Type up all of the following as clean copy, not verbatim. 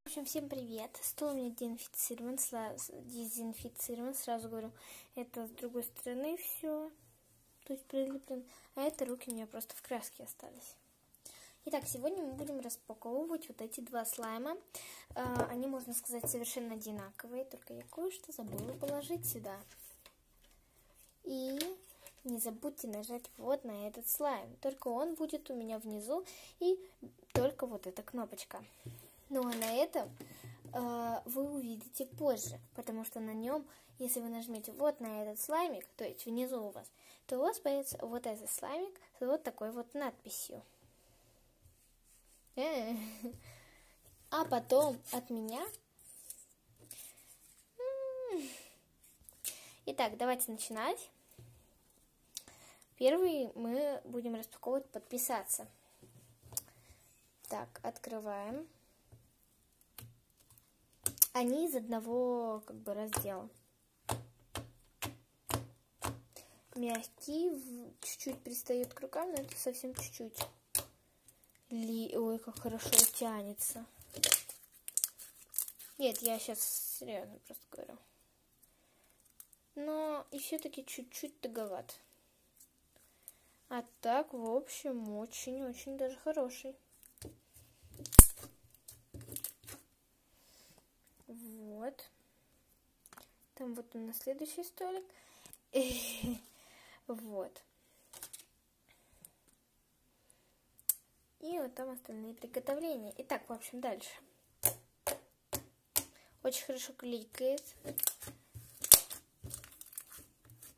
В общем, всем привет. Стол у меня дезинфицирован, сразу говорю. Это с другой стороны все, то есть прилеплен. А это руки у меня просто в краске остались. Итак, сегодня мы будем распаковывать вот эти два слайма. Они, можно сказать, совершенно одинаковые, только я кое-что забыла положить сюда. И не забудьте нажать вот на этот слайм. Только он будет у меня внизу, и только вот эта кнопочка. Ну а на этом вы увидите позже, потому что на нем, если вы нажмете вот на этот слаймик, то есть внизу у вас, то у вас появится вот этот слаймик с вот такой вот надписью. А потом от меня... Итак, давайте начинать. Первый мы будем распаковывать «Подписаться». Так, открываем. Они из одного раздела. Мягкий, чуть-чуть пристает к рукам, но это совсем чуть-чуть. Ой, как хорошо тянется. Нет, я сейчас серьезно просто говорю. Но и все-таки чуть-чуть туговат. А так, в общем, очень-очень даже хороший. Вот. Там вот у нас следующий столик. Вот. И вот там остальные приготовления. Итак, в общем, дальше. Очень хорошо кликает.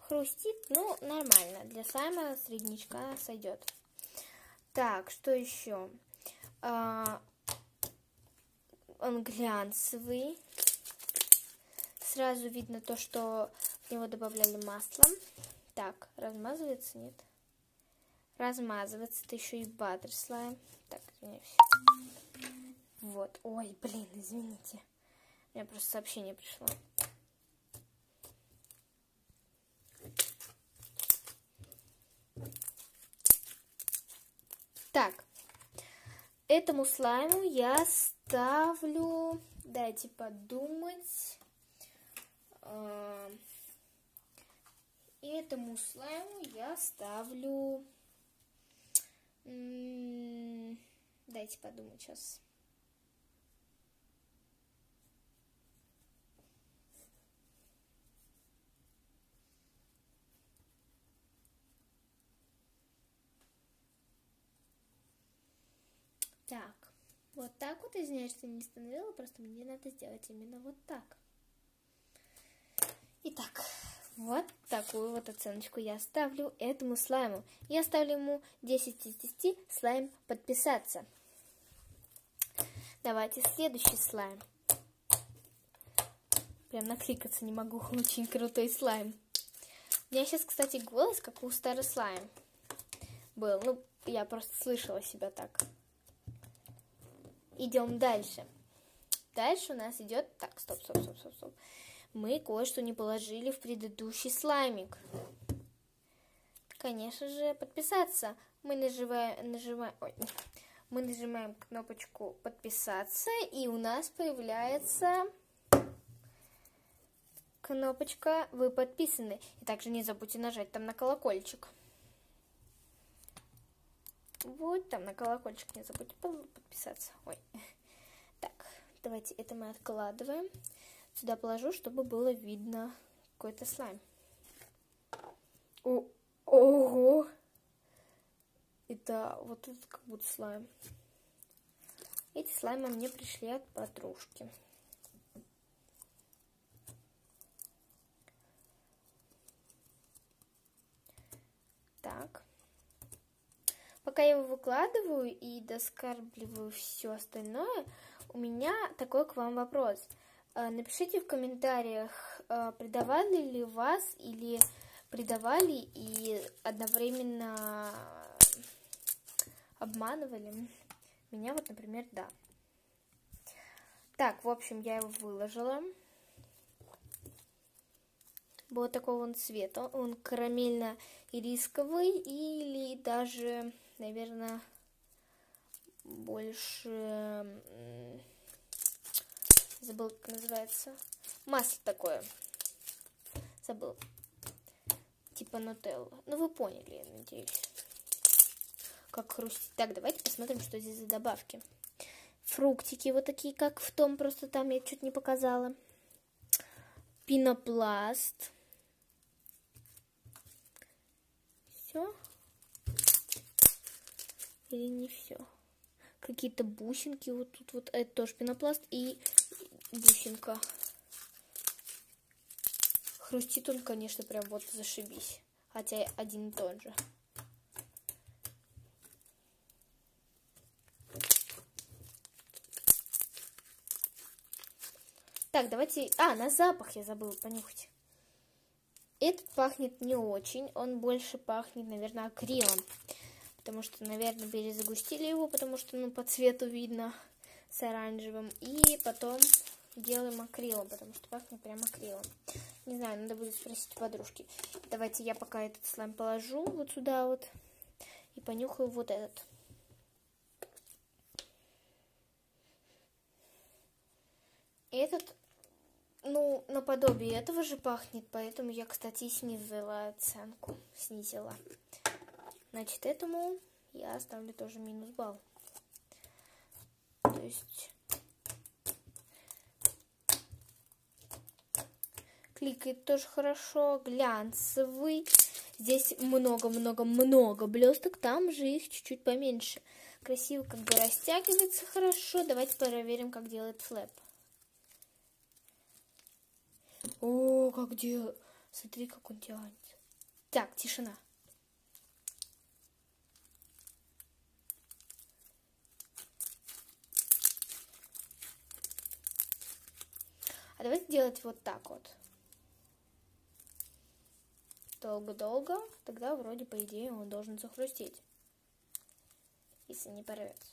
Хрустит, ну, нормально. Для слайма среднячка сойдет. Так, что еще? Он глянцевый. Сразу видно то, что в него добавляли масло. Так, размазывается, нет? Размазывается. Это еще и баттер слайм. Так, извиняюсь. Вот. Ой, блин, извините. У меня просто сообщение пришло. Так. Этому слайму я ставлю... Дайте подумать. И этому слайму я ставлю... Дайте подумать сейчас. Так, вот так вот, извиняюсь, что не остановила, просто мне надо сделать именно вот так. Итак, вот такую вот оценочку я ставлю этому слайму. Я ставлю ему 10 из 10, слайм «Подписаться». Давайте следующий слайм. Прям накликаться не могу, очень крутой слайм. У меня сейчас, кстати, голос, как у старый слайм был. Ну, я просто слышала себя так. Идем дальше. Дальше у нас идет... Так, стоп. Мы кое-что не положили в предыдущий слаймик. Конечно же, подписаться. Мы нажимаем кнопочку «Подписаться», и у нас появляется кнопочка «Вы подписаны». И также не забудьте нажать там на колокольчик. Вот там на колокольчик не забудьте подписаться. Ой. Так, давайте это мы откладываем. Сюда положу, чтобы было видно какой-то слайм. Ого! Это вот этот как будто слайм. Эти слаймы мне пришли от подружки. Так. Пока я его выкладываю и доскарбливаю все остальное, у меня такой к вам вопрос. Напишите в комментариях, предавали ли вас или предавали и одновременно обманывали. Меня вот, например, да. Так, в общем, я его выложила. Вот такого он цвета. Он карамельно-ирисковый или даже, наверное, больше забыл, как называется. Масло такое. Забыл. Типа нутелла. Ну, вы поняли, я надеюсь. Как хрустит. Так, давайте посмотрим, что здесь за добавки. Фруктики вот такие, как в том, просто там я чуть не показала. Пенопласт. Все? Или не все? Какие-то бусинки вот тут вот. Это тоже пенопласт и бусинка. Хрустит он, конечно, прям вот зашибись. Хотя один и тот же. Так, давайте... на запах я забыла понюхать. Этот пахнет не очень. Он больше пахнет, наверное, акрилом. Потому что, наверное, перезагустили его, потому что, ну, по цвету видно с оранжевым. И потом делаем акрилом, потому что пахнет прям акрилом. Не знаю, надо будет спросить у подружки. Давайте я пока этот слайм положу вот сюда вот. И понюхаю вот этот. Этот, ну, наподобие этого же пахнет, поэтому я, кстати, и снизила оценку. Снизила. Значит, этому я оставлю тоже минус балл. То есть кликает тоже хорошо, глянцевый. Здесь много-много-много блесток, там же их чуть-чуть поменьше. Красиво как бы растягивается хорошо. Давайте проверим, как делает флэп. О, как делает. Смотри, как он тянется. Так, тишина. А давайте делать вот так вот. Долго-долго. Тогда вроде, по идее, он должен захрустеть. Если не порвется.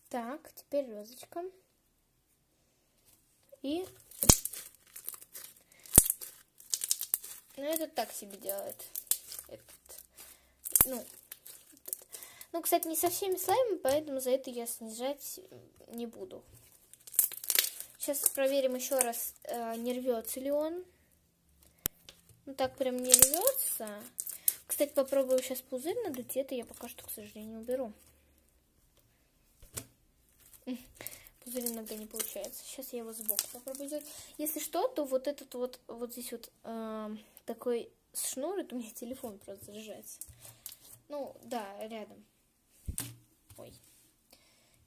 Так, теперь розочка. И... Ну, этот так себе делает. Ну, кстати, не со всеми слаймами, поэтому за это я снижать не буду. Сейчас проверим еще раз, не рвется ли он. Ну, так прям не рвется. Кстати, попробую сейчас пузырь надуть. Это я пока что, к сожалению, уберу. Пузырь иногда не получается. Сейчас я его сбоку попробую сделать. Если что, то вот этот вот здесь вот такой шнур, это у меня телефон просто заряжается. Ну, да, рядом. Ой.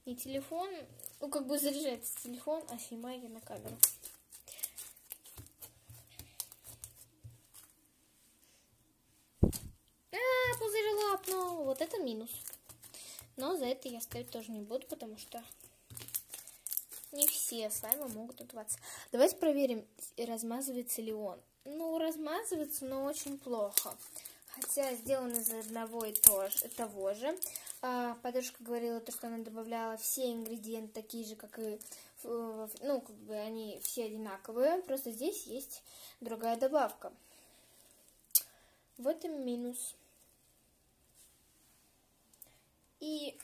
Не телефон, ну, как бы заряжается телефон, а снимаю я на камеру. Пузырь лапнул. Вот это минус. Но за это я ставить тоже не буду, потому что не все слаймы могут надуваться. Давайте проверим, размазывается ли он. Ну, размазывается, но очень плохо. Хотя сделан из одного и того же. Подружка говорила, что она добавляла все ингредиенты такие же, как и... Ну, как бы они все одинаковые. Просто здесь есть другая добавка. В этом минус. И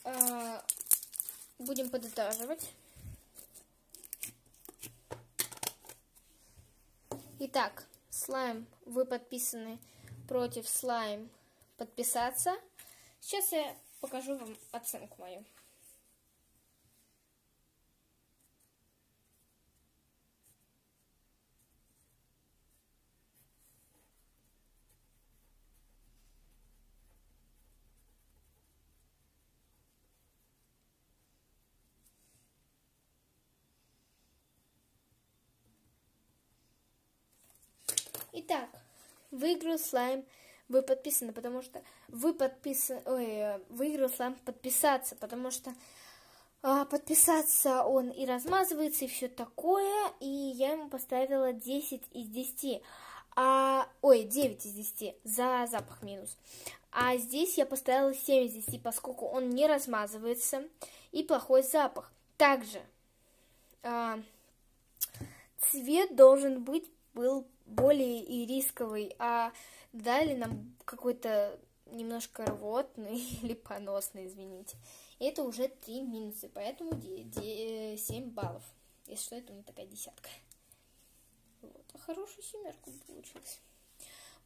будем подытоживать. Итак, слайм, вы подписаны, против слайм подписаться. Сейчас я покажу вам оценку мою. Итак, выиграл слайм, вы подписаны, потому что вы подписаны, выиграл слайм подписаться, потому что подписаться он и размазывается, и все такое, и я ему поставила 10 из 10. ой, 9 из 10 за запах минус. А здесь я поставила 7 из 10, поскольку он не размазывается и плохой запах. Также цвет должен был более ирисковый, а дали нам какой-то немножко рвотный или поносный, извините. Это уже 3 минуса, поэтому 7 баллов. Если что, это у меня такая десятка. Вот, а хорошую семерку получилась.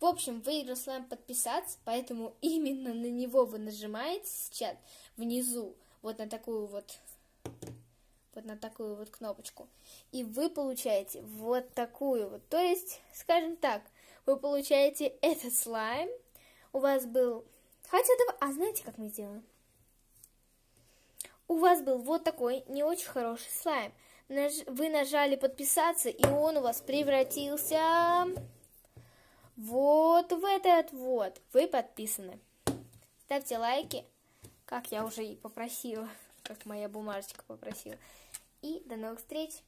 В общем, выиграл слайм подписаться, поэтому именно на него вы нажимаете сейчас внизу, вот на такую вот кнопочку, и вы получаете вот такую вот. То есть, скажем так, вы получаете этот слайм. У вас был... знаете, как мы сделаем? У вас был вот такой не очень хороший слайм. Вы нажали подписаться, и он у вас превратился вот в этот вот. Вы подписаны. Ставьте лайки, как я уже и попросила, как моя бумажечка попросила. И до новых встреч!